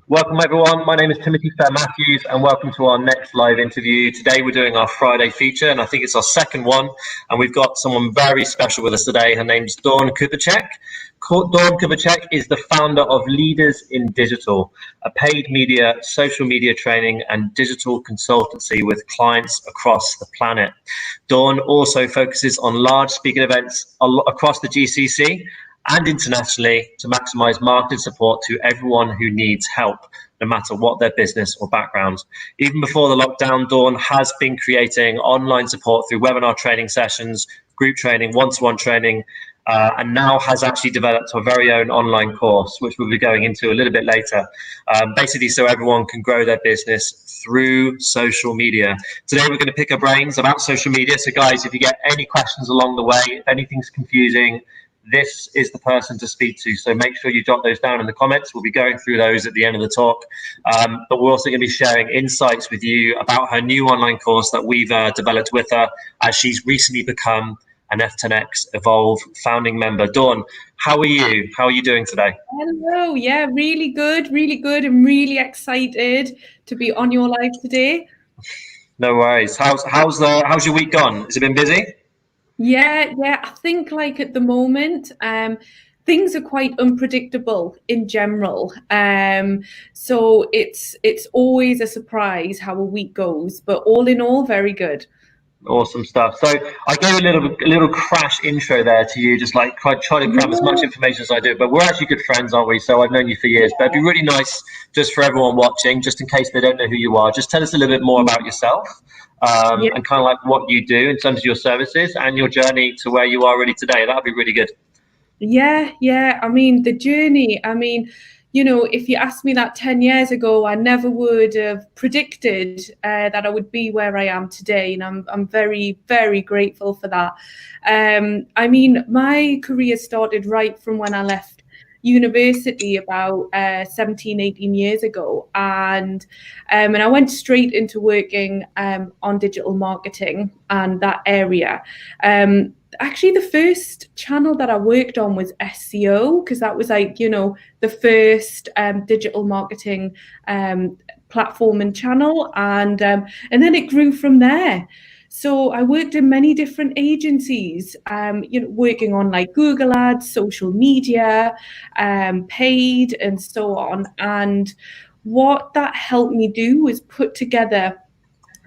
Welcome everyone, my name is Timothy Fair-Matthews and welcome to our next live interview. Today we're doing our Friday feature and I think it's our second one, and we've got someone very special with us today. Her name's Dawn Kubicek. Dawn Kubicek is the founder of Leaders in Digital, a paid media, social media training and digital consultancy with clients across the planet. Dawn also focuses on large speaking events across the GCC and internationally to maximize marketing support to everyone who needs help, no matter what their business or background. Even before the lockdown, Dawn has been creating online support through webinar training sessions, group training, one-to-one training, and now has actually developed her very own online course, which we'll be going into a little bit later, basically so everyone can grow their business through social media. Today we're going to pick our brains about social media. So guys, if you get any questions along the way, if anything's confusing, this is the person to speak to. So make sure you jot those down in the comments. We'll be going through those at the end of the talk. But we're also going to be sharing insights with you about her new online course that we've developed with her as she's recently become an F10X Evolve founding member. Dawn, how are you? How are you doing today? Hello. Yeah, really good, really good. I'm really excited to be on your live today. No worries. How's your week gone? Has it been busy? Yeah. I think like at the moment, things are quite unpredictable in general. So it's always a surprise how a week goes, but all in all, very good. Awesome stuff. So I gave a little crash intro there to you, just like try to cram as much information as I do. But we're actually good friends, aren't we? So I've known you for years. But it'd be really nice just for everyone watching, just in case they don't know who you are, just tell us a little bit more about yourself and kind of like what you do in terms of your services and your journey to where you are really today. That'd be really good. Yeah. I mean, the journey, if you asked me that 10 years ago, I never would have predicted that I would be where I am today. And I'm very, very grateful for that. My career started right from when I left university about 17, 18 years ago. And I went straight into working on digital marketing and that area. Actually, the first channel that I worked on was SEO, because that was the first digital marketing platform and channel, and then it grew from there. So I worked in many different agencies, working on like Google Ads, social media, paid, and so on. And what that helped me do was put together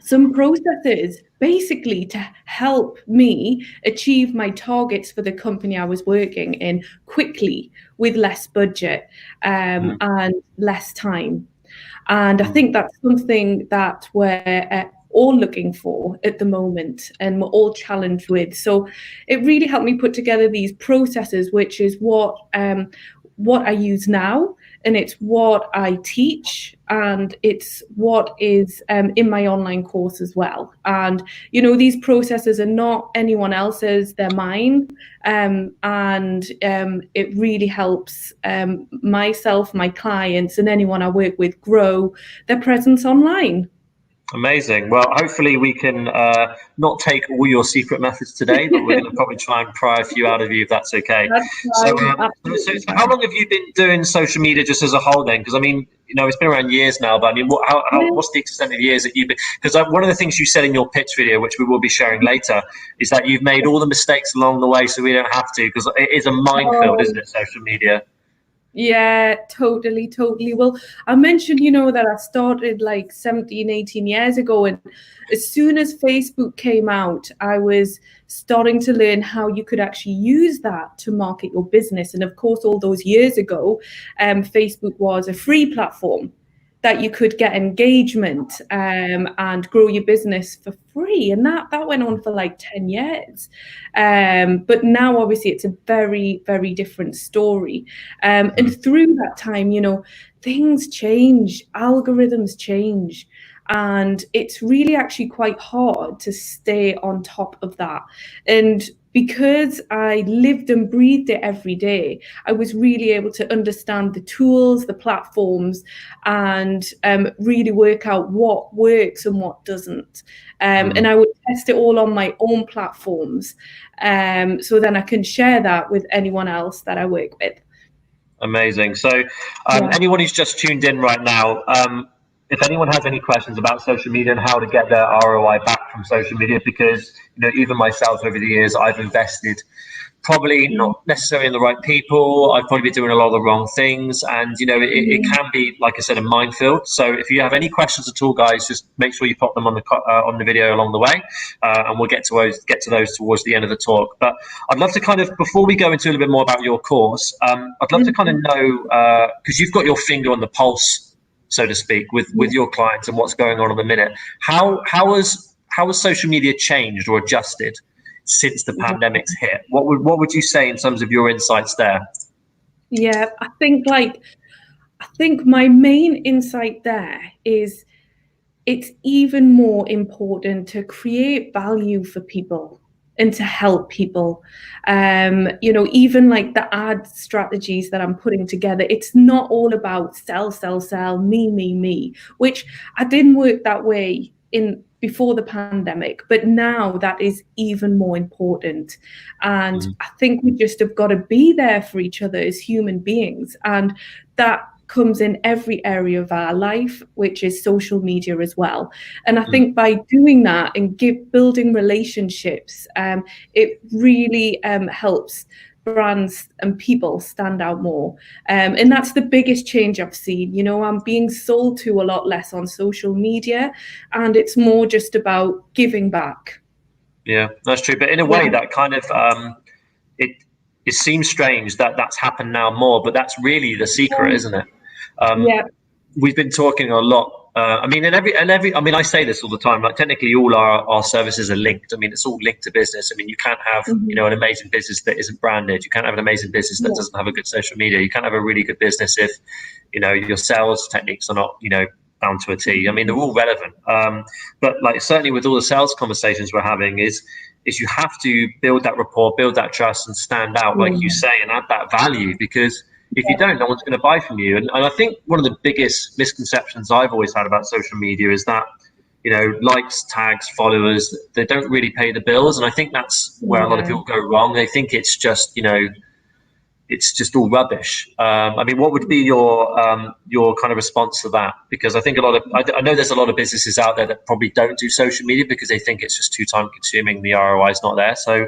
some processes basically to help me achieve my targets for the company I was working in quickly with less budget and less time. And I think that's something that we're all looking for at the moment and we're all challenged with. So it really helped me put together these processes, which is what I use now, and it's what I teach, and it's what is in my online course as well. And these processes are not anyone else's, they're mine, and it really helps myself, my clients, and anyone I work with grow their presence online. Amazing. Well, hopefully we can not take all your secret methods today, but we're going to probably try and pry a few out of you if that's okay. So how long have you been doing social media just as a whole then? Because I mean, it's been around years now, but I mean, what's the extent of years that you've been? Because one of the things you said in your pitch video, which we will be sharing later, is that you've made all the mistakes along the way so we don't have to, because it is a minefield, isn't it, social media? Yeah, totally. Well, I mentioned, that I started like 17, 18 years ago. And as soon as Facebook came out, I was starting to learn how you could actually use that to market your business. And of course, all those years ago, Facebook was a free platform that you could get engagement and grow your business for free. And that went on for like 10 years. But now, obviously, it's a very, very different story. And through that time, things change, algorithms change. And it's really actually quite hard to stay on top of that. And because I lived and breathed it every day, I was really able to understand the tools, the platforms, and really work out what works and what doesn't. And I would test it all on my own platforms. So then I can share that with anyone else that I work with. Amazing. So anyone who's just tuned in right now, if anyone has any questions about social media and how to get their ROI back from social media, because even myself over the years, I've invested probably not necessarily in the right people. I've probably been doing a lot of the wrong things, and it can be, like I said, a minefield. So if you have any questions at all, guys, just make sure you pop them on the video along the way, and we'll get to those towards the end of the talk. But I'd love to kind of, before we go into a little bit more about your course, I'd love to kind of know, because you've got your finger on the pulse, so to speak, with your clients and what's going on at the minute. How has social media changed or adjusted since the pandemic's hit? What would you say in terms of your insights there? Yeah, I think my main insight there is it's even more important to create value for people and to help people. Even like the ad strategies that I'm putting together, it's not all about sell, me, which I didn't work that way before the pandemic, but now that is even more important. And I think we just have got to be there for each other as human beings. And that comes in every area of our life, which is social media as well. And I think by doing that and building relationships, it really helps brands and people stand out more. And that's the biggest change I've seen. I'm being sold to a lot less on social media, and it's more just about giving back. Yeah, that's true. But in a way, that kind of it seems strange that that's happened now more, but that's really the secret, isn't it? We've been talking a lot. I mean, I say this all the time. Like, technically, all our services are linked. I mean, it's all linked to business. I mean, you can't have an amazing business that isn't branded. You can't have an amazing business that doesn't have a good social media. You can't have a really good business if your sales techniques are not down to a T. I mean, they're all relevant. But like, certainly with all the sales conversations we're having is you have to build that rapport, build that trust, and stand out, like you say, and add that value, because if you don't, no one's going to buy from you. And I think one of the biggest misconceptions I've always had about social media is that, likes, tags, followers, they don't really pay the bills. And I think that's where a lot of people go wrong. They think it's just, it's just all rubbish. I mean, what would be your kind of response to that? Because I think I know there's a lot of businesses out there that probably don't do social media because they think it's just too time consuming. The ROI is not there. So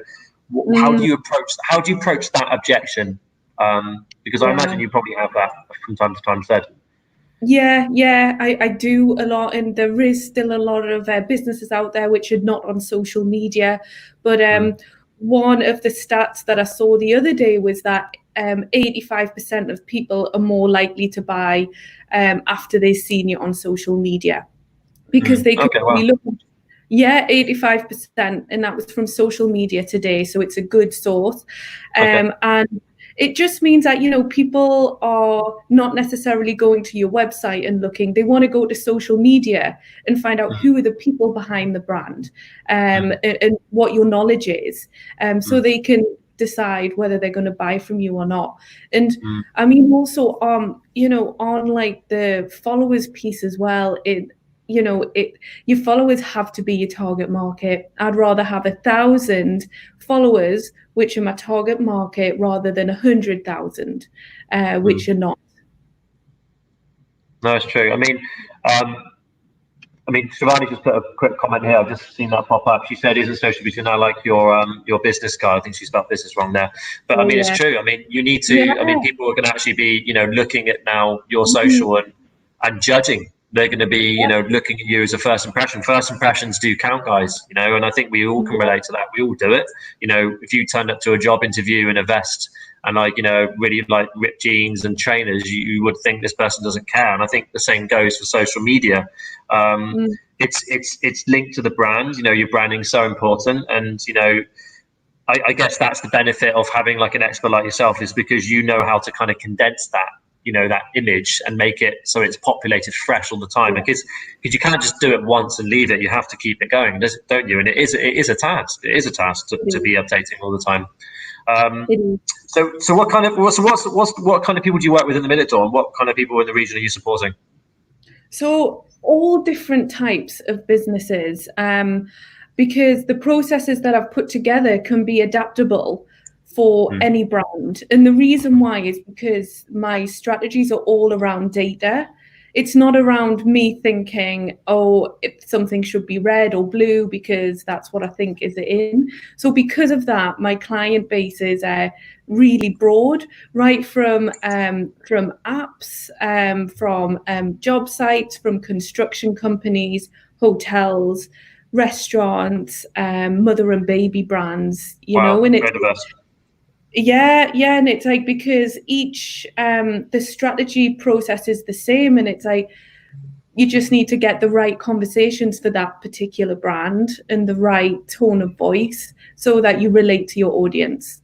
how do you approach that objection? Because I imagine you probably have that from time to time said. Yeah, I do a lot, and there is still a lot of businesses out there which are not on social media. But one of the stats that I saw the other day was that 85% of people are more likely to buy after they've seen you on social media, because they could be looking. Yeah, 85%, and that was from social media today, so it's a good source. And it just means that, people are not necessarily going to your website and looking. They want to go to social media and find out who are the people behind the brand, and what your knowledge is, so they can decide whether they're going to buy from you or not. And I mean, also, on like the followers piece as well, your followers have to be your target market. I'd rather have 1,000 followers, which are my target market, rather than 100,000, which are not. No, it's true. I mean, Shivani just put a quick comment here. I've just seen that pop up. She said, "Isn't social media now like your business card?" I think she spelled business wrong there. But I mean, it's true. I mean, you need to. Yeah. I mean, people are going to actually be, looking at now your social and judging. They're going to be, looking at you as a first impression. First impressions do count, guys. And I think we all can relate to that. We all do it. If you turned up to a job interview in a vest and really ripped jeans and trainers, you would think this person doesn't care. And I think the same goes for social media. It's linked to the brand. Your branding is so important, and I guess that's the benefit of having like an expert like yourself, is because you know how to kind of condense that. That image and make it so it's populated fresh all the time, because you can't just do it once and leave it. You have to keep it going, don't you? And it is a task. It is a task to be updating all the time. So what kind of people do you work with in the minute, Dawn? What kind of people in the region are you supporting? So all different types of businesses, because the processes that I've put together can be adaptable for any brand. And the reason why is because my strategies are all around data. It's not around me thinking, oh, if something should be red or blue because that's what I think is in. So because of that, my client base is really broad, right from apps, from job sites, from construction companies, hotels, restaurants, mother and baby brands, Wow, and very diverse. yeah, and it's like because each the strategy process is the same, and it's like you just need to get the right conversations for that particular brand and the right tone of voice so that you relate to your audience.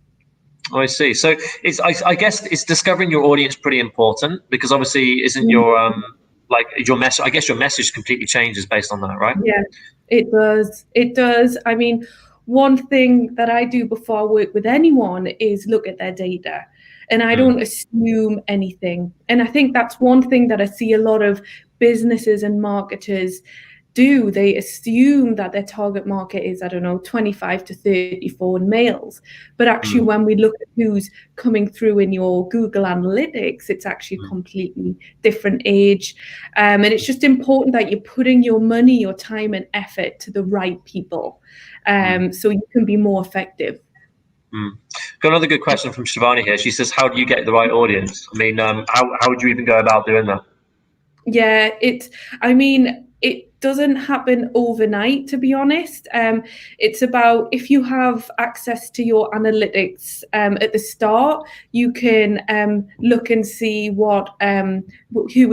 Oh, I see. So I guess it's discovering your audience pretty important, because obviously isn't your like your message, I guess your message completely changes based on that, right? Yeah, it does. It does. I mean, one thing that I do before I work with anyone is look at their data. And I don't assume anything. And I think that's one thing that I see a lot of businesses and marketers do. They assume that their target market is, I don't know, 25 to 34 males. But actually, when we look at who's coming through in your Google Analytics, it's actually a completely different age. And it's just important that you're putting your money, your time and effort to the right people, so you can be more effective. Got another good question from Shivani here. She says, how do you get the right audience? I mean, how would you even go about doing that? Yeah, it doesn't happen overnight, to be honest. It's about, if you have access to your analytics at the start, you can look and see who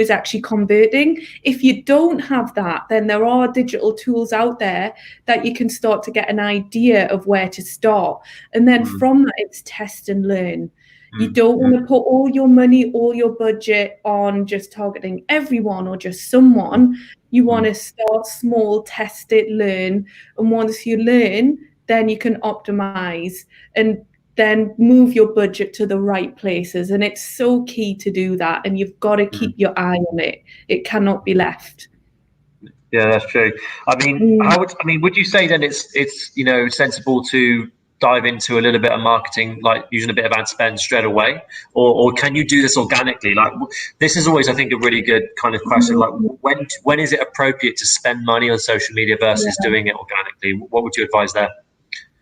is actually converting. If you don't have that, then there are digital tools out there that you can start to get an idea of where to start. And then from that, it's test and learn. You don't want to put all your money, all your budget on just targeting everyone or just someone. You want to start small, test it, learn. And once you learn, then you can optimize and then move your budget to the right places. And it's so key to do that. And you've got to keep your eye on it. It cannot be left. Yeah, that's true. I mean, would you say then it's sensible to dive into a little bit of marketing, like using a bit of ad spend straight away, or can you do this organically? Like, this is always, I think, a really good kind of question. Like, when is it appropriate to spend money on social media versus doing it organically? What would you advise there?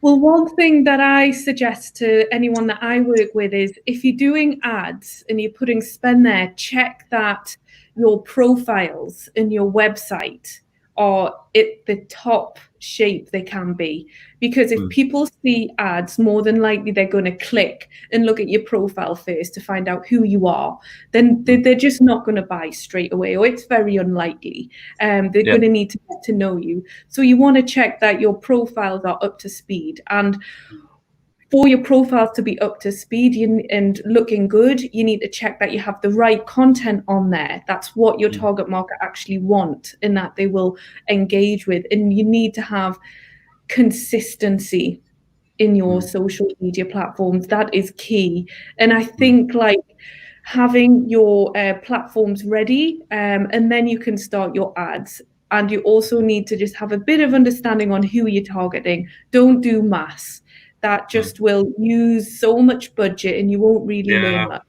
Well, one thing that I suggest to anyone that I work with is, if you're doing ads and you're putting spend there, check that your profiles in your website are at the top shape they can be. Because if people see ads, more than likely they're going to click and look at your profile first to find out who you are. Then they're just not going to buy straight away, or it's very unlikely. They're going to need to get to know you. So you want to check that your profiles are up to speed. And for your profiles to be up to speed and looking good, you need to check that you have the right content on there. That's what your target market actually want and that they will engage with. And you need to have consistency in your social media platforms. That is key. And I think like having your platforms ready, and then you can start your ads. And you also need to just have a bit of understanding on who you're targeting. Don't do mass. That just will use so much budget and you won't really learn much.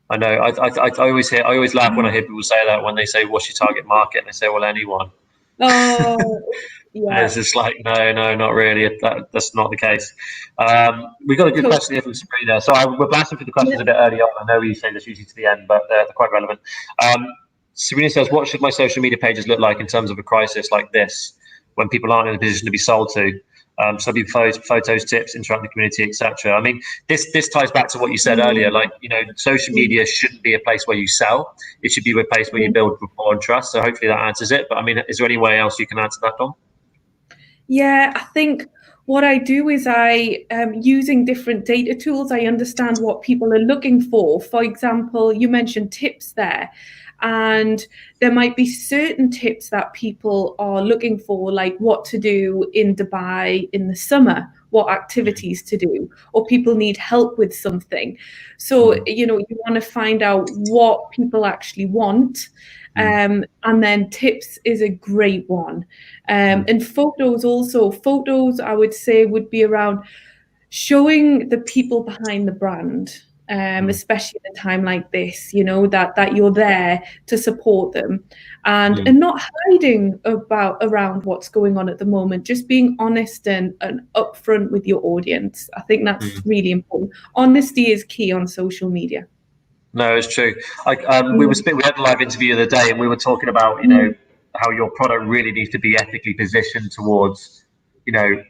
I know. I always laugh when I hear people say that, when they say, "What's your target market?" and they say, "Well, anyone." Oh, yeah. It's just like, no, not really. That's not the case. We got a good question here from Sabrina. So we're blasting through the questions a bit early on. I know we say this usually to the end, but they're quite relevant. Sabrina says, "What should my social media pages look like in terms of a crisis like this, when people aren't in a position to be sold to?" So be photos, tips, interact with the community, etc. I mean, this ties back to what you said earlier. Like, social media shouldn't be a place where you sell. It should be a place where you build rapport and trust. So hopefully that answers it. But I mean, is there any way else you can answer that, Dom? Yeah, I think what I do is using different data tools, I understand what people are looking for. For example, you mentioned tips there. And there might be certain tips that people are looking for, like what to do in Dubai in the summer, what activities to do, or people need help with something. So, you want to find out what people actually want. And then tips is a great one. And photos, I would say, would be around showing the people behind the brand, especially at a time like this, that you're there to support them, and not hiding around what's going on at the moment, just being honest and upfront with your audience. I think that's really important. Honesty is key on social media. No, it's true. We had a live interview the other day, and we were talking about how your product really needs to be ethically positioned towards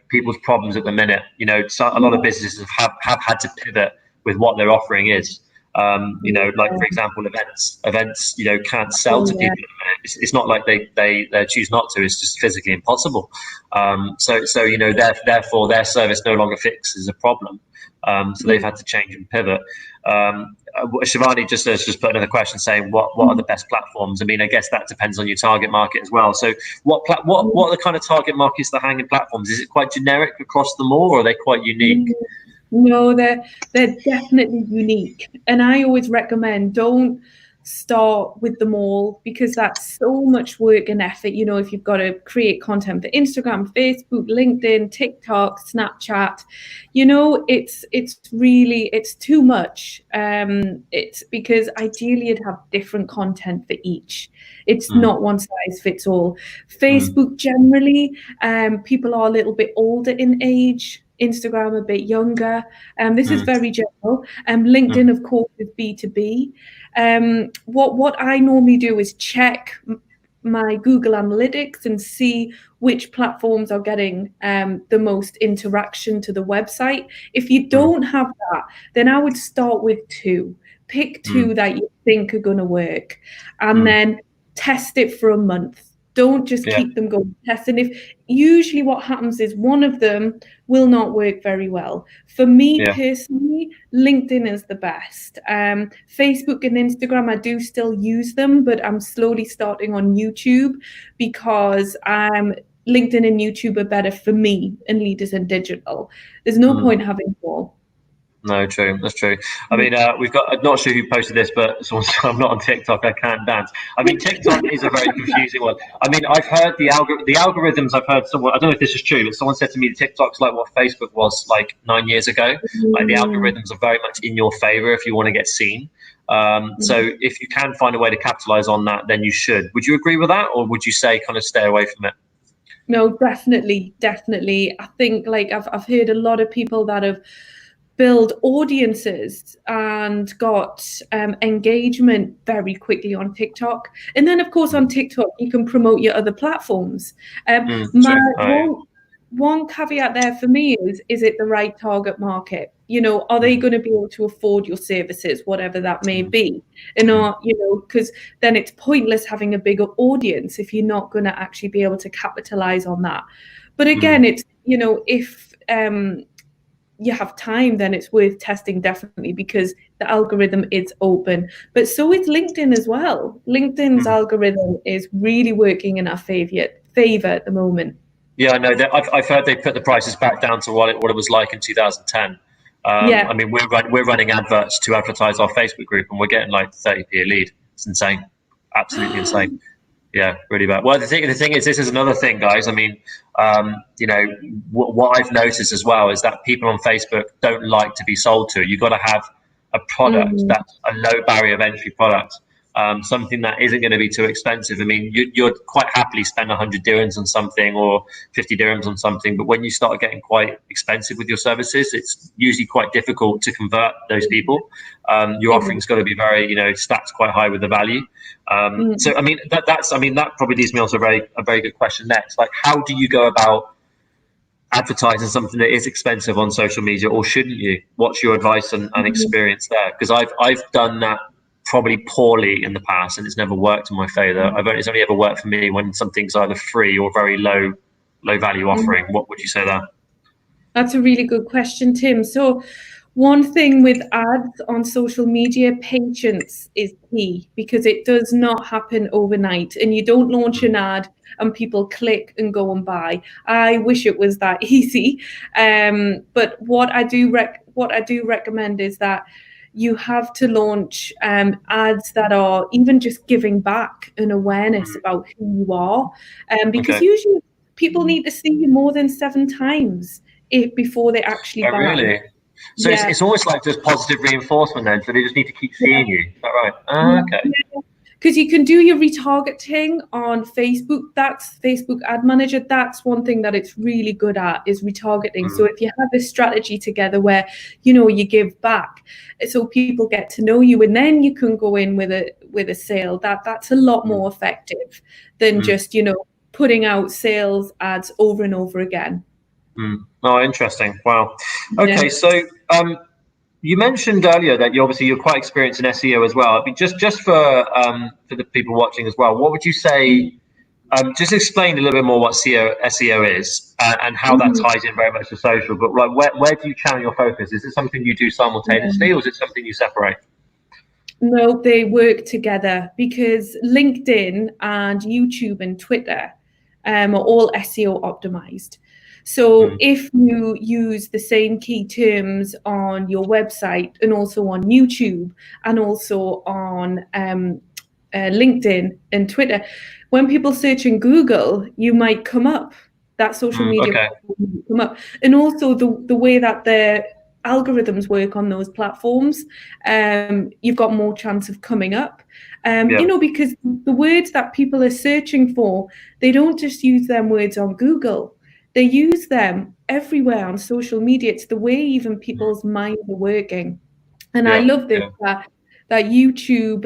people's problems at the minute. So a lot of businesses have had to pivot with what their offering is. Like for example, events can't sell to people. It's not like they choose not to. It's just physically impossible. So therefore their service no longer fixes a problem. So they've had to change and pivot. Shivani just put another question saying, what are the best platforms? I mean, I guess that depends on your target market as well. So what are the kind of target markets that hang in platforms? Is it quite generic across them all, or are they quite unique? No, they're definitely unique. And I always recommend, don't start with them all, because that's so much work and effort. If you've got to create content for Instagram, Facebook, LinkedIn, TikTok, Snapchat, it's too much. It's because ideally you'd have different content for each. It's not one size fits all. Facebook generally, people are a little bit older in age. Instagram a bit younger. This is very general. LinkedIn, of course, is B2B. What I normally do is check my Google Analytics and see which platforms are getting the most interaction to the website. If you don't have that, then I would start with 2. Pick 2 that you think are going to work, and then test it for a month. Don't just keep them going testing. If usually what happens is one of them will not work very well. For me personally, LinkedIn is the best. Facebook and Instagram, I do still use them, but I'm slowly starting on YouTube, because LinkedIn and YouTube are better for me and Leaders in Digital. There's no point having more. No, true. That's true. I mean, we've got, I'm not sure who posted this, but I'm not on TikTok. I can't dance. I mean, TikTok is a very confusing one. I mean, I've heard the algorithms. I've heard someone, I don't know if this is true, but someone said to me TikTok's like what Facebook was like 9 years ago. Like the algorithms are very much in your favor if you want to get seen. So if you can find a way to capitalize on that, then you should. Would you agree with that, or would you say kind of stay away from it? No, definitely. I think I've heard a lot of people that have build audiences and got engagement very quickly on TikTok. And then, of course, on TikTok, you can promote your other platforms. One caveat there for me is it the right target market? Are they going to be able to afford your services, whatever that may be? And because then it's pointless having a bigger audience if you're not going to actually be able to capitalize on that. But again, it's, if you have time, then it's worth testing, definitely, because the algorithm is open. But so is LinkedIn as well. LinkedIn's algorithm is really working in our favor at the moment. Yeah, I know that. I've heard they put the prices back down to what it was like in 2010. I mean, we're running adverts to advertise our Facebook group, and we're getting like 30p a lead. It's insane, absolutely insane. Yeah, really bad. Well, the thing is, this is another thing, guys. I mean, what I've noticed as well is that people on Facebook don't like to be sold to. You've got to have a product that's a low barrier of entry product, something that isn't going to be too expensive. I mean, you'd quite happily spend 100 dirhams on something or 50 dirhams on something, but when you start getting quite expensive with your services, it's usually quite difficult to convert those people. Your offering's got to be very, stacked quite high with the value. So, I mean, that probably leads me on to a very good question next. Like, how do you go about advertising something that is expensive on social media, or shouldn't you? What's your advice and experience there? Because I've done that probably poorly in the past, and it's never worked in my favor. It's only ever worked for me when something's either free or very low value offering. What would you say there? That's a really good question, Tim. So one thing with ads on social media, patience is key, because it does not happen overnight, and you don't launch an ad and people click and go and buy. I wish it was that easy. But what I do recommend is that you have to launch ads that are even just giving back an awareness about who you are. Because usually people need to see you more than 7 times before they actually Oh, buy. really? So Yeah. it's almost like just positive reinforcement then. So they just need to keep seeing you. Is that right? Okay. Because you can do your retargeting on Facebook. That's Facebook Ad Manager. That's one thing that it's really good at, is retargeting. So if you have this strategy together where, you give back, so people get to know you, and then you can go in with a sale. That's a lot more effective than just, putting out sales ads over and over again. Oh, interesting. Wow. Yeah. Okay, so you mentioned earlier that you're quite experienced in SEO as well. I mean, just for the people watching as well, what would you say? Just explain a little bit more what SEO is and how that ties in very much to social. But like, where do you channel your focus? Is it something you do simultaneously, or is it something you separate? No, they work together, because LinkedIn and YouTube and Twitter are all SEO optimized. So if you use the same key terms on your website and also on YouTube and also on LinkedIn and Twitter, when people search in Google, you might come up. That social media Okay. platform come up. And also the way that the algorithms work on those platforms, you've got more chance of coming up. Because the words that people are searching for, they don't just use them words on Google. They use them everywhere on social media. It's the way even people's minds are working. And I love this, that YouTube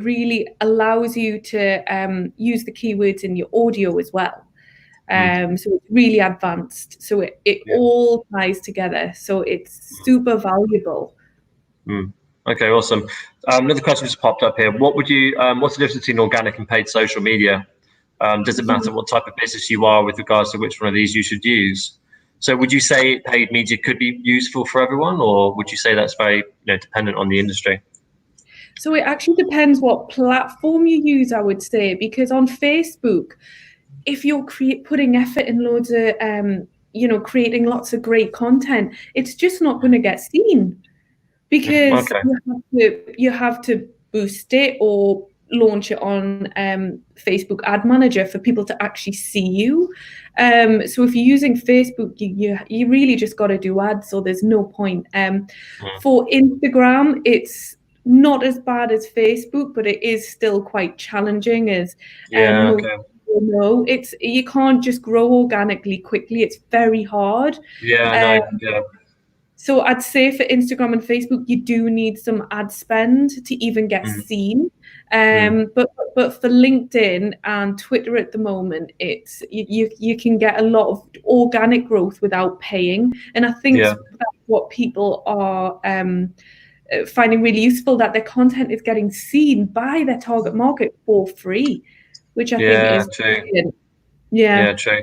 really allows you to use the keywords in your audio as well. So it's really advanced. So it all ties together. So it's super valuable. Okay, awesome. Another question just popped up here. What's the difference between organic and paid social media? Does it matter what type of business you are with regards to which one of these you should use? So would you say paid media could be useful for everyone, or would you say that's very dependent on the industry? So it actually depends what platform you use, I would say, because on Facebook, if you're putting effort in loads of, creating lots of great content, it's just not going to get seen, because you have to boost it or launch it on Facebook Ad Manager for people to actually see you. So if you're using Facebook, you really just got to do ads, or there's no point. For Instagram, it's not as bad as Facebook, but it is still quite challenging, as most people know. You can't just grow organically quickly. It's very hard. So I'd say for Instagram and Facebook, you do need some ad spend to even get seen. But for LinkedIn and Twitter at the moment, it's you can get a lot of organic growth without paying. And I think that's what people are finding really useful, that their content is getting seen by their target market for free, which I think is brilliant. Yeah, true.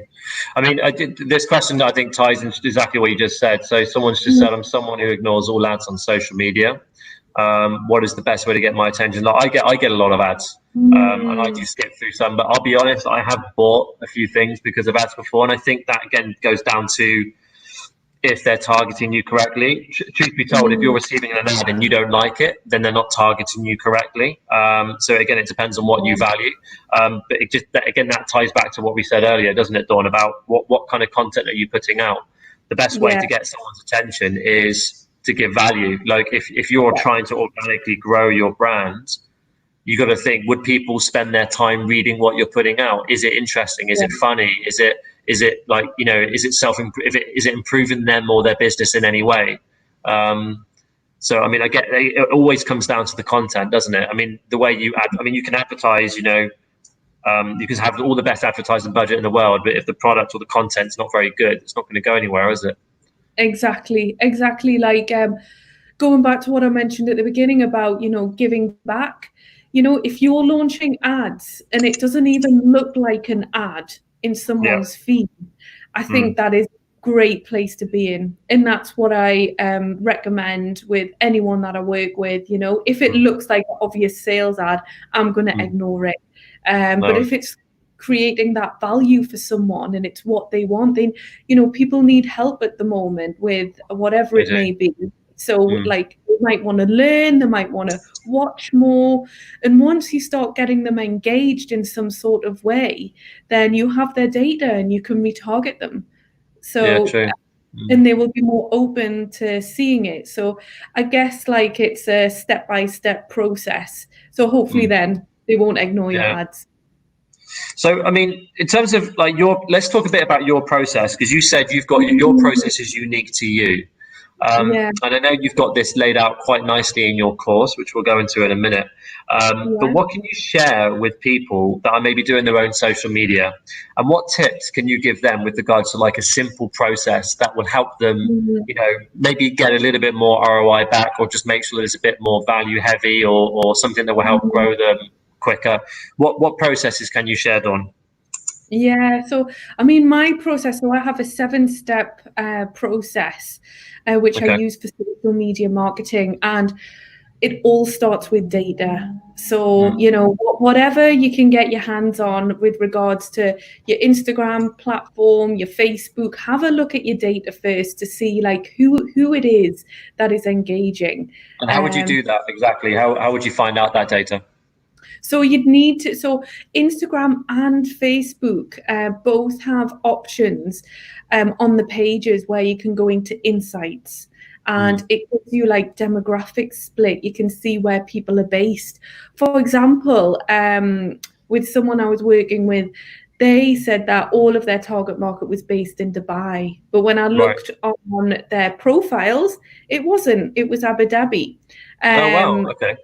I mean, this question I think ties into exactly what you just said. So someone's just said, I'm someone who ignores all ads on social media. What is the best way to get my attention? Like, I get a lot of ads, and I do skip through some. But I'll be honest, I have bought a few things because of ads before, and I think that again goes down to if they're targeting you correctly. Truth be told, if you're receiving an ad and you don't like it, then they're not targeting you correctly. So again, it depends on what you value. But that ties back to what we said earlier, doesn't it, Dawn, about what kind of content are you putting out? The best way to get someone's attention is to give value. Like if you're trying to organically grow your brand, you got to think, would people spend their time reading what you're putting out? Is it interesting? Is it funny? Is it like, is it improving them or their business in any way? So, I mean, it always comes down to the content, doesn't it? I mean, the way you can advertise, you can have all the best advertising budget in the world, but if the product or the content's not very good, it's not going to go anywhere, is it? Exactly. Like going back to what I mentioned at the beginning about, giving back. If you're launching ads and it doesn't even look like an ad in someone's feed, I think that is a great place to be in. And that's what I recommend with anyone that I work with. If it looks like an obvious sales ad, I'm going to ignore it. But if it's creating that value for someone and it's what they want, then, people need help at the moment with whatever it may be. So like they might want to learn, they might want to watch more. And once you start getting them engaged in some sort of way, then you have their data and you can retarget them. So and they will be more open to seeing it. So I guess like it's a step-by-step process. So hopefully then they won't ignore your ads. So, I mean, in terms of like let's talk a bit about your process, because you said you've got your process is unique to you. And I know you've got this laid out quite nicely in your course, which we'll go into in a minute. But what can you share with people that are maybe doing their own social media? And what tips can you give them with regards to like a simple process that will help them, you know, maybe get a little bit more ROI back, or just make sure that it's a bit more value heavy, or something that will help grow them quicker? What processes can you share, Dawn? Yeah, so I mean, my process, so I have a 7-step process which I use for social media marketing, and it all starts with data. So, you know, whatever you can get your hands on with regards to your Instagram platform, your Facebook, have a look at your data first to see like who it is that is engaging. And how would you do that exactly? How would you find out that data? So you'd need to, so Instagram and Facebook both have options on the pages where you can go into insights, and it gives you like demographic split. You can see where people are based. For example, with someone I was working with, they said that all of their target market was based in Dubai. But when I looked on their profiles, it wasn't. It was Abu Dhabi. Oh, wow. Okay.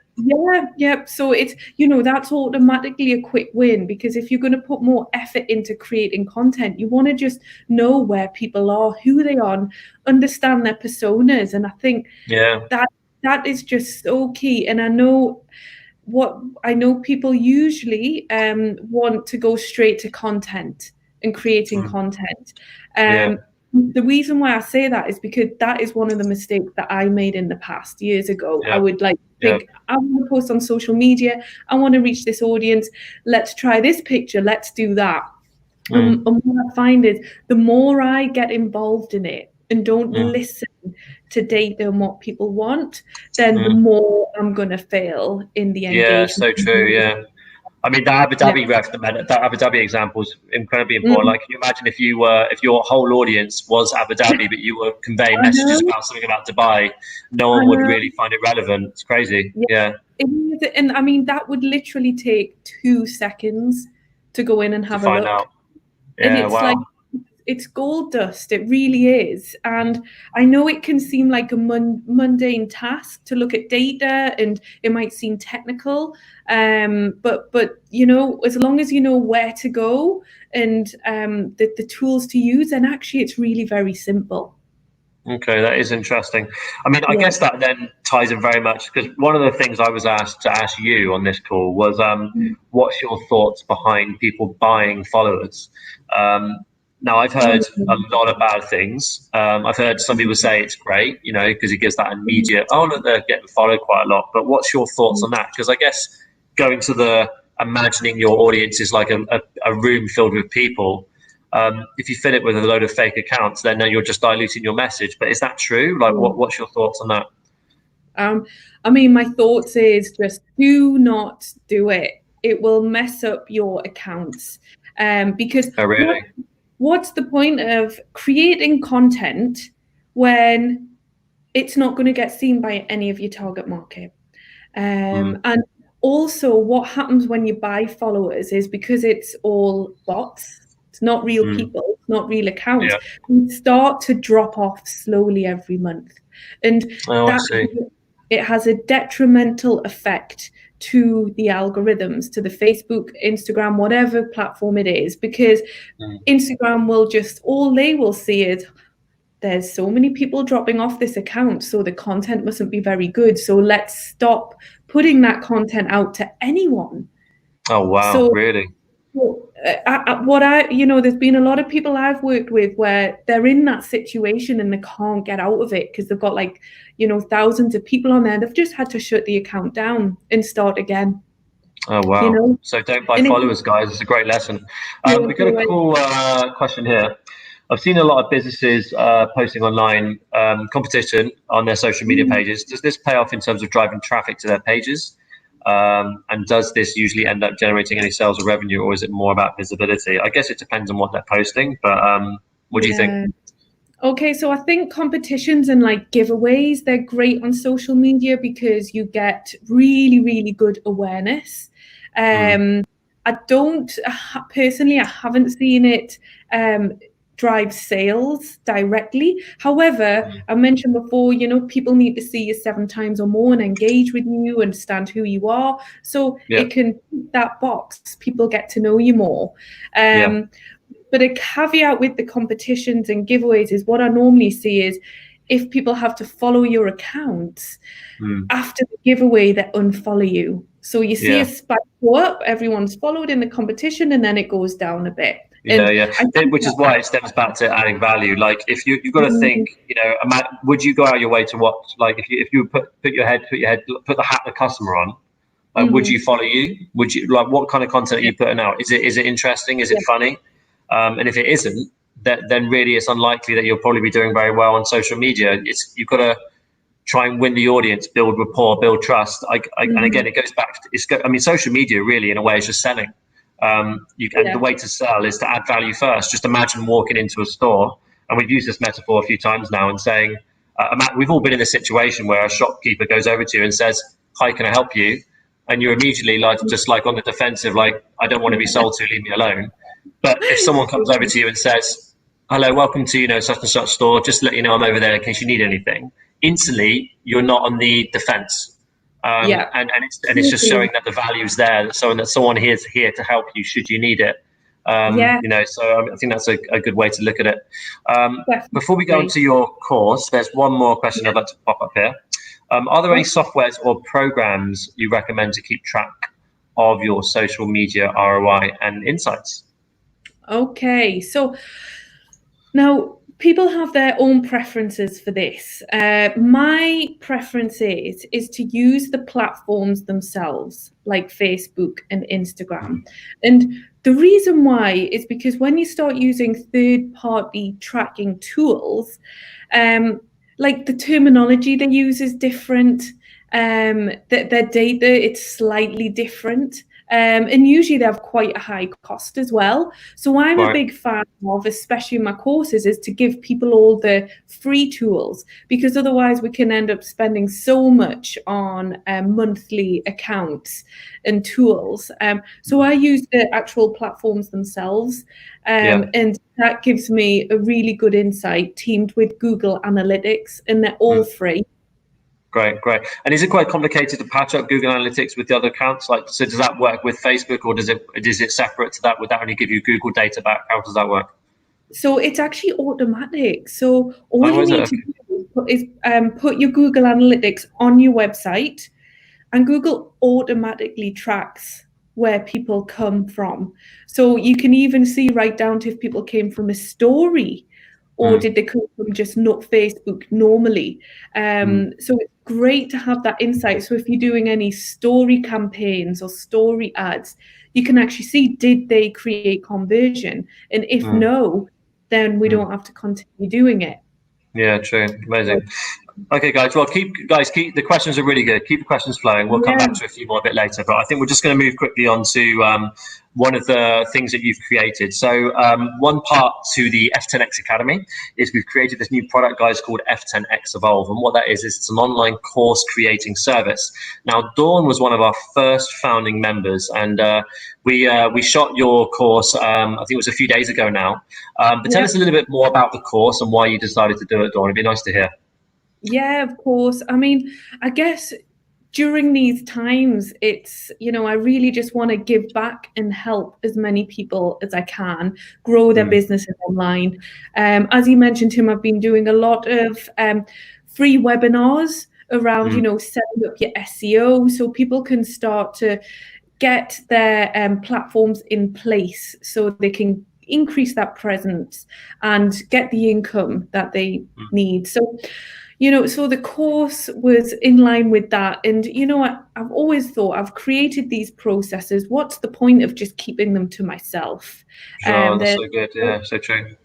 Yeah. So it's, you know, that's automatically a quick win, because if you're going to put more effort into creating content, you want to just know where people are, who they are, understand their personas. And I think that is just so key. And I know people usually want to go straight to content and creating content. The reason why I say that is because that is one of the mistakes that I made in the past years ago. I would like think, I want to post on social media, I want to reach this audience, let's try this picture, let's do that. And what I find is the more I get involved in it and don't listen to data and what people want, then the more I'm going to fail in the engagement. Yeah, so true, yeah. I mean, the Abu Dhabi example is incredibly important. Like, can you imagine if your whole audience was Abu Dhabi, but you were conveying messages about something about Dubai, no one would really find it relevant. It's crazy. Yeah. And I mean, that would literally take 2 seconds to go in and have a look. Out. Yeah, and it's like, it's gold dust. It really is. And I know it can seem like a mundane task to look at data, and it might seem technical. But you know, as long as you know where to go and the tools to use, and actually it's really very simple. Okay, that is interesting. I mean, I guess that then ties in very much, because one of the things I was asked to ask you on this call was, what's your thoughts behind people buying followers? Now, I've heard a lot of bad things. I've heard some people say it's great, you know, because it gives that immediate, oh, look, they're getting followed quite a lot. But what's your thoughts on that? Because I guess going to imagining your audience is like a room filled with people. If you fill it with a load of fake accounts, then you're just diluting your message. But is that true? Like, what's your thoughts on that? I mean, my thoughts is just do not do it. It will mess up your accounts. Because what's the point of creating content when it's not going to get seen by any of your target market? And also, what happens when you buy followers is, because it's all bots, it's not real people, it's not real accounts, you start to drop off slowly every month. And it has a detrimental effect to the algorithms, to the Facebook, Instagram, whatever platform it is, because Instagram will just, all they will see is there's so many people dropping off this account, so the content mustn't be very good. So let's stop putting that content out to anyone. Oh, wow. So, really? There's been a lot of people I've worked with where they're in that situation and they can't get out of it because they've got thousands of people on there. They've just had to shut the account down and start again. Oh, wow. So don't buy followers, guys. It's a great lesson. We've got a cool question here. I've seen a lot of businesses posting online competition on their social media pages. Does this pay off in terms of driving traffic to their pages? And does this usually end up generating any sales or revenue, or is it more about visibility? I guess it depends on what they're posting, but what do you think? Okay, so I think competitions and like giveaways, they're great on social media because you get really, really good awareness. Mm. I don't personally, I haven't seen it drive sales directly. However, Mm. I mentioned before, people need to see you 7 times or more and engage with you, understand who you are. So Yeah. it can tick that box. People get to know you more. Yeah. But a caveat with the competitions and giveaways is what I normally see is if people have to follow your accounts Mm. after the giveaway, they unfollow you. So you see a Yeah. spike go up, everyone's followed in the competition, and then it goes down a bit. Yeah, And yeah. I think Which is why it stems back to adding value. Like, if you've got to think, that, would you go out your way to watch? Like, if you put the hat the customer on, like, would mhm, you follow you? Would you like what kind of content are yeah, you putting out? Is it interesting? Is it yeah, funny? And if it isn't, then really it's unlikely that you'll probably be doing very well on social media. You've got to try and win the audience, build rapport, build trust. And mhm, again, it goes back. I mean, social media really, in a way, is just selling. And the yeah, way to sell is to add value first. Just imagine walking into a store, and we've used this metaphor a few times now, and saying, we've all been in a situation where a shopkeeper goes over to you and says, "Hi, can I help you?" And you're immediately like, just like on the defensive, like, "I don't want to be sold to, leave me alone." But if someone comes over to you and says, "Hello, welcome to such and such store. Just to let you know, I'm over there in case you need anything," instantly you're not on the defense. yeah, And it's just totally, showing that the value's there, showing that someone is here to help you should you need it. yeah, So I think that's a good way to look at it. Before we go definitely. into your course, there's one more question Yeah. I'd like to pop up here. Are there any Oh, softwares or programs you recommend to keep track of your social media ROI and insights? okay, so now, people have their own preferences for this. My preference is to use the platforms themselves, like Facebook and Instagram. And the reason why is because when you start using third-party tracking tools, um, like the terminology they use is different. Their data, it's slightly different. And usually they have quite a high cost as well. So I'm a Right. big fan of, especially in my courses, is to give people all the free tools because otherwise we can end up spending so much on monthly accounts and tools. So I use the actual platforms themselves, Yeah. and that gives me a really good insight teamed with Google Analytics, and they're all Mm. free. Great, great. And is it quite complicated to patch up Google Analytics with the other accounts? Like, so does that work with Facebook, or is it separate to that? Would that only give you Google data back? How does that work? So it's actually automatic. So all Oh, you is it? need to Okay. do is put your Google Analytics on your website, and Google automatically tracks where people come from. So you can even see right down to if people came from a story or Mm, did they come from just not Facebook normally. mm, So it's great to have that insight. So if you're doing any story campaigns or story ads, you can actually see did they create conversion, and if mm, no, then we mm. don't have to continue doing it. Yeah, true. Amazing. Okay, guys. Well, keep the questions are really good. Keep the questions flowing. We'll come Yeah, back to a few more a bit later, but I think we're just going to move quickly on to one of the things that you've created. So one part to the F10X Academy is we've created this new product, guys, called F10X Evolve, and what that is it's an online course creating service. Now, Dawn was one of our first founding members, and we shot your course. I think it was a few days ago now. But tell yeah. us a little bit more about the course and why you decided to do it, Dawn. It'd be nice to hear. Yeah, of course. I mean, I guess during these times, I really just want to give back and help as many people as I can grow their Mm, businesses online. As you mentioned, Tim, I've been doing a lot of free webinars around, mm, setting up your SEO so people can start to get their platforms in place so they can increase that presence and get the income that they mm. need. So the course was in line with that. And I've always thought I've created these processes. What's the point of just keeping them to myself? Sure, that's There's so good. Yeah, so true.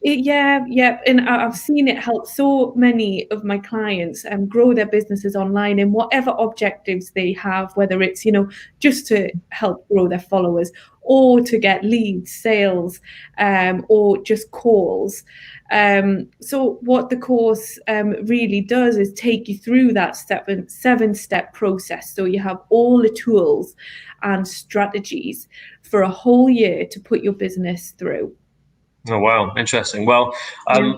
Yeah, and I've seen it help so many of my clients grow their businesses online in whatever objectives they have, whether it's, just to help grow their followers or to get leads, sales, or just calls. So what the course really does is take you through that seven-step process. So you have all the tools and strategies for a whole year to put your business through. Oh wow, interesting. Well, Yeah.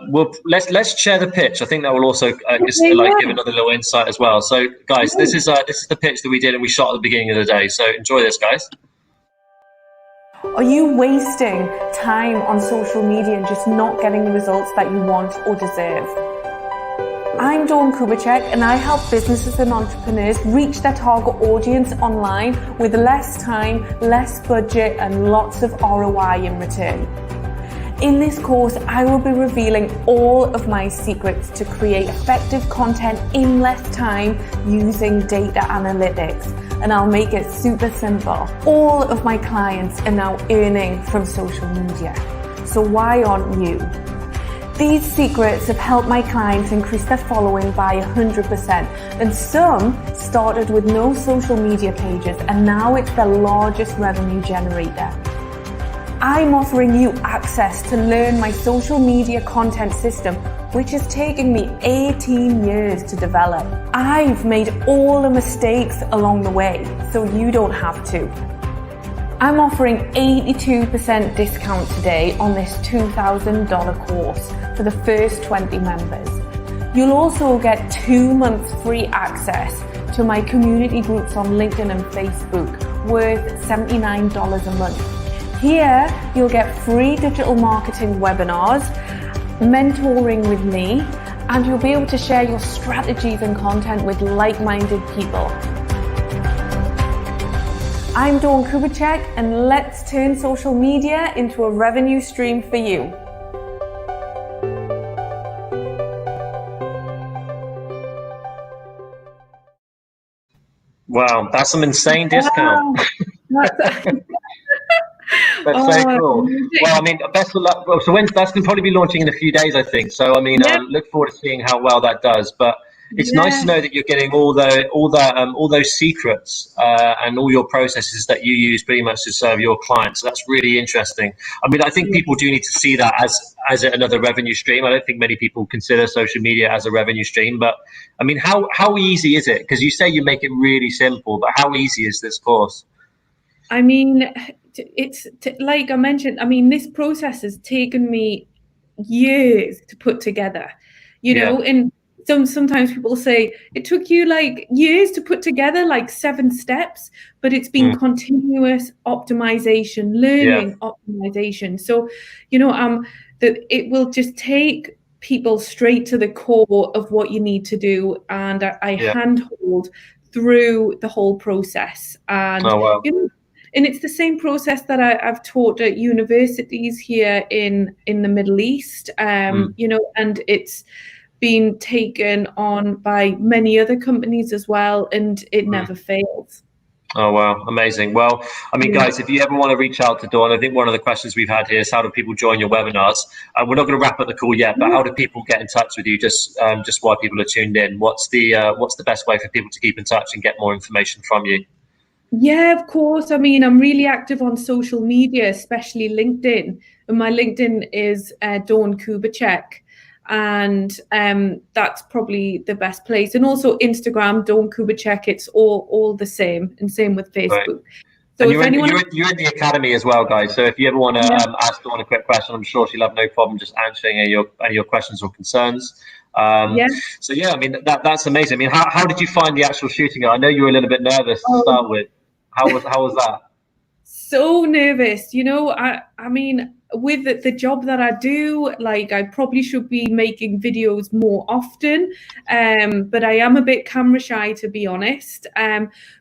let's share the pitch. I think that will also just Okay, like yeah. give another little insight as well. So, guys, Right. this is the pitch that we did and we shot at the beginning of the day. So enjoy this, guys. Are you wasting time on social media and just not getting the results that you want or deserve? I'm Dawn Kubicek, and I help businesses and entrepreneurs reach their target audience online with less time, less budget, and lots of ROI in return. In this course, I will be revealing all of my secrets to create effective content in less time using data analytics, and I'll make it super simple. All of my clients are now earning from social media, so why aren't you? These secrets have helped my clients increase their following by 100%, and some started with no social media pages, and now it's their largest revenue generator. I'm offering you access to learn my social media content system, which has taken me 18 years to develop. I've made all the mistakes along the way, so you don't have to. I'm offering 82% discount today on this $2,000 course for the first 20 members. You'll also get 2 months free access to my community groups on LinkedIn and Facebook, worth $79 a month. Here, you'll get free digital marketing webinars, mentoring with me, and you'll be able to share your strategies and content with like-minded people. I'm Dawn Kubicek, and let's turn social media into a revenue stream for you. Wow, that's some insane discount. Wow. That's so cool. Well, I mean, best of luck. Well, so that's going to probably be launching in a few days, I think. So, I mean, look forward to seeing how well that does. But it's nice to know that you're getting all those secrets and all your processes that you use pretty much to serve your clients. So that's really interesting. I mean, I think people do need to see that as another revenue stream. I don't think many people consider social media as a revenue stream. But I mean, how easy is it? Because you say you make it really simple, but how easy is this course? I mean, it's like I mentioned, I mean, this process has taken me years to put together, and sometimes people say it took you like years to put together like 7 steps, but it's been continuous optimization, learning optimization. So, that it will just take people straight to the core of what you need to do. And I handhold through the whole process. And, and it's the same process that I've taught at universities here in the Middle East, and it's been taken on by many other companies as well, and it never fails. Oh, wow. Amazing. Well, I mean, guys, if you ever want to reach out to Dawn, I think one of the questions we've had here is how do people join your webinars? We're not going to wrap up the call yet, but how do people get in touch with you just while people are tuned in? What's the best way for people to keep in touch and get more information from you? Yeah, of course. I mean, I'm really active on social media, especially LinkedIn. And my LinkedIn is Dawn Kubicek. And that's probably the best place. And also Instagram, Dawn Kubicek. It's all the same, and same with Facebook. Right. So and you're in the academy as well, guys. So if you ever want to ask Dawn a quick question, I'm sure she'll have no problem just answering any of your questions or concerns. So I mean that's amazing. I mean, how did you find the actual shooting? I know you were a little bit nervous to start with. How was that? So nervous, I mean, with the job that I do, like I probably should be making videos more often, but I am a bit camera shy, to be honest.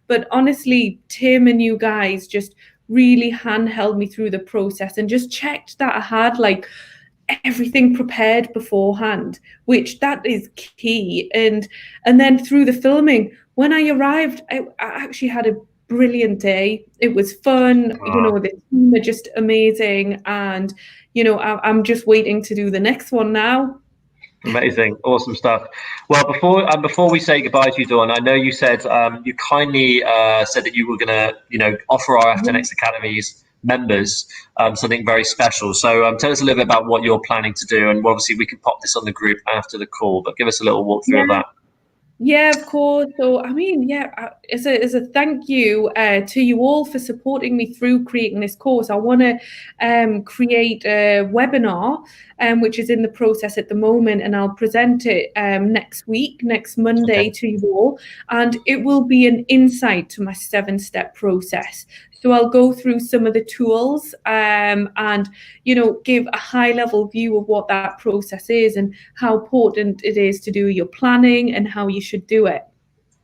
But honestly, Tim and you guys just really handheld me through the process and just checked that I had like everything prepared beforehand, which that is key. And then through the filming, when I arrived, I actually had a brilliant day. It was fun. You know, the team are just amazing. And, you know, I'm just waiting to do the next one now. Amazing, awesome stuff. Well, before we say goodbye to you, Dawn, I know you said you kindly said that you were going to, you know, offer our F10X Academies members something very special. So tell us a little bit about what you're planning to do, and obviously we can pop this on the group after the call. But give us a little walkthrough of that. Yeah, of course. So, I mean, yeah, as a thank you to you all for supporting me through creating this course. I want to create a webinar, which is in the process at the moment, and I'll present it next week, next Monday to you all. And it will be an insight to my 7-step process. So I'll go through some of the tools and, you know, give a high level view of what that process is and how important it is to do your planning and how you should do it.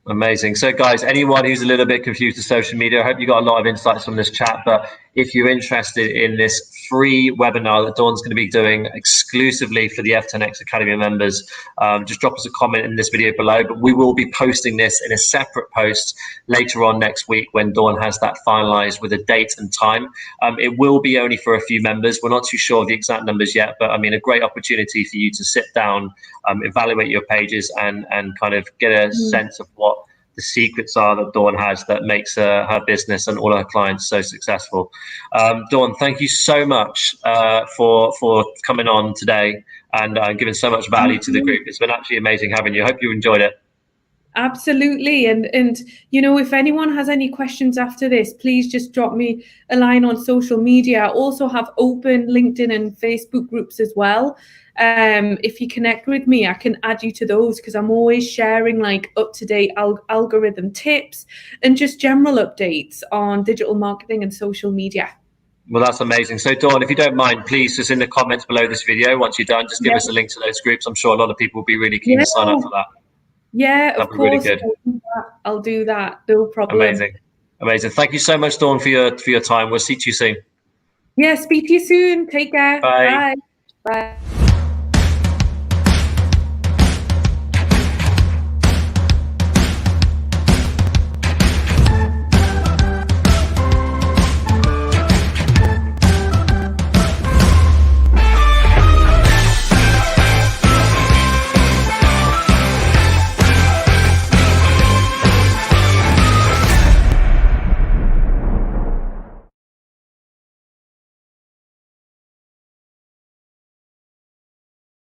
Amazing. So guys, anyone who's a little bit confused with social media, I hope you got a lot of insights from this chat. But if you're interested in this free webinar that Dawn's going to be doing exclusively for the F10X Academy members, just drop us a comment in this video below. But we will be posting this in a separate post later on next week when Dawn has that finalized with a date and time. It will be only for a few members. We're not too sure of the exact numbers yet, but I mean, a great opportunity for you to sit down, evaluate your pages and kind of get a sense of what the secrets are that Dawn has that makes her business and all her clients so successful. Dawn, thank you so much for coming on today and giving so much value to the group. It's been absolutely amazing having you. I hope you enjoyed it. Absolutely. And you know, if anyone has any questions after this, please just drop me a line on social media. I also have open LinkedIn and Facebook groups as well. If you connect with me, I can add you to those because I'm always sharing like up-to-date algorithm tips and just general updates on digital marketing and social media. Well, that's amazing. So Dawn, if you don't mind, please just in the comments below this video, once you're done, just give us a link to those groups. I'm sure a lot of people will be really keen to sign up for that. Yeah, that'd be really good. I'll do that. No problem. Amazing. Thank you so much, Dawn, for your time. We'll see you soon. Yeah, speak to you soon. Take care. Bye. Bye.